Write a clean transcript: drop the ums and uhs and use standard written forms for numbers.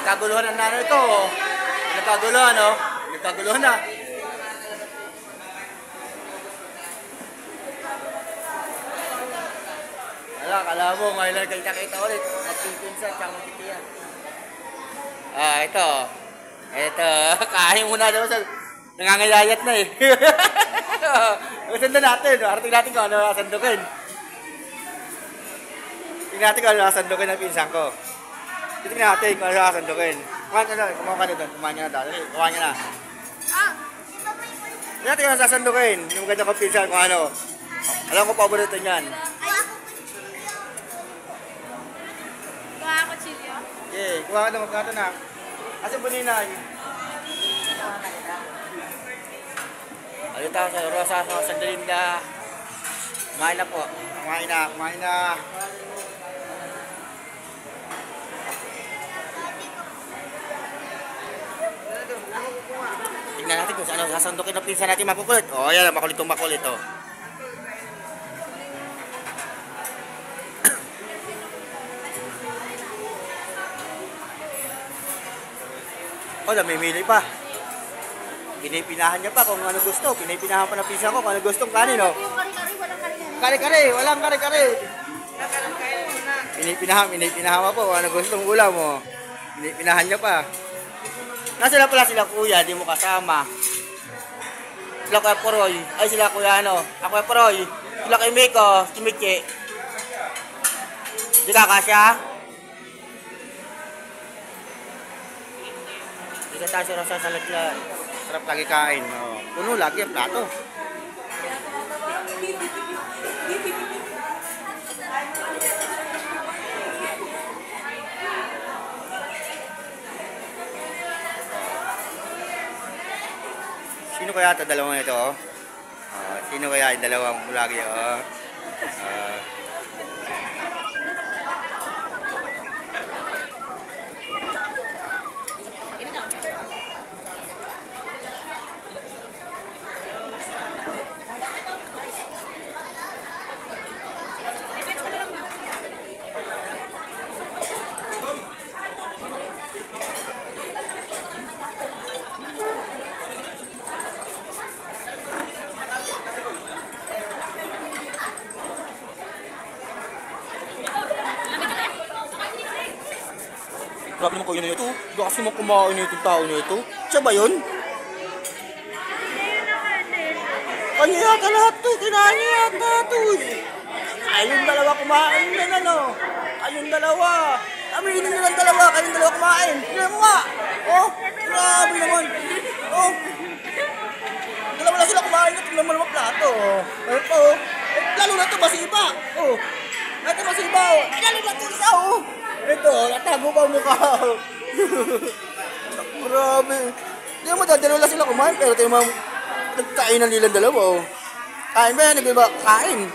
Nagkaguluhan ang nanay ito. Nagkaguluhan, oh. Nagkaguluhan na. Kala mo, ngayon lang kita-kita ulit. Magpipinsan, tsaka magtitiyan. Ito. Ito. Kain muna daw sa... Nangangayayat na eh. Sundan natin. Arating natin kung ano nasandukin. Tingnan natin kung ano nasandukin ng pinsan ko. Tingnan natin kung ano nasandukin. Kumain ka na doon. Kumain ka na doon. Kumain ka na. Tingnan natin kung ano nasandukin. Yung ganda kong pinsan kung ano. Alam ko paborito niyan. Kuha ako chilyo? Okay, kuha ka na magkato na. Asa po ninay? Alita sa Rosa sa Sandalinda. Kumain na po. Kumain na. Kumain na. Tingnan natin kung saan sasandukin ng pinsan natin makukulit. Oh, yan. Makulit itong makulit. Oh. Oh, namimili pa. Pinipinahan niya pa kung ano gusto. Pinipinahan pa ng pinsan ko kung ano gustong kanin, oh. Kare-kare, walang kare-kare. Pinipinahan pa po kung ano gustong ulam, oh. Pinipinahan niya pa. Nasaan pala sila kuya, di mo kasama. Sila kuya Poroy. Ay, sila kuya ano. Ako kuya Poroy. Sila kay Miko, si Michi. Di ka kasya? Dito tayo sa Rosa sa Laglan. Sarap lagi kain. Oh. Puno lagi ang plato. Sino kaya ito dalawang ito? Oh? Sino kaya yung dalawang lagi? Oh? Grabe naman kayo na ito. Kasi mo kumain na itong tao na ito. Siya ba yun? Kanya yata lahat to. Kinain niya yata ito. Kayong dalawa kumain yan ano. Kayong dalawa. Aminin nyo lang dalawa. Kayong dalawa kumain. Tignan mo nga. Oh, grabe naman. Oh. Dalawa na sila kumain na. Tignan mo naman plato. Ito. Lalo na ito masiba. Oh. Ito masiba. Lalo na ito isa. Oh. Ito, natago pa mukha. Grabe. Hindi mo dalawa lang sila kumain, pero tayo mga nagkain ng nilang dalawa. Kain ba yan? Nagbiba? Kain.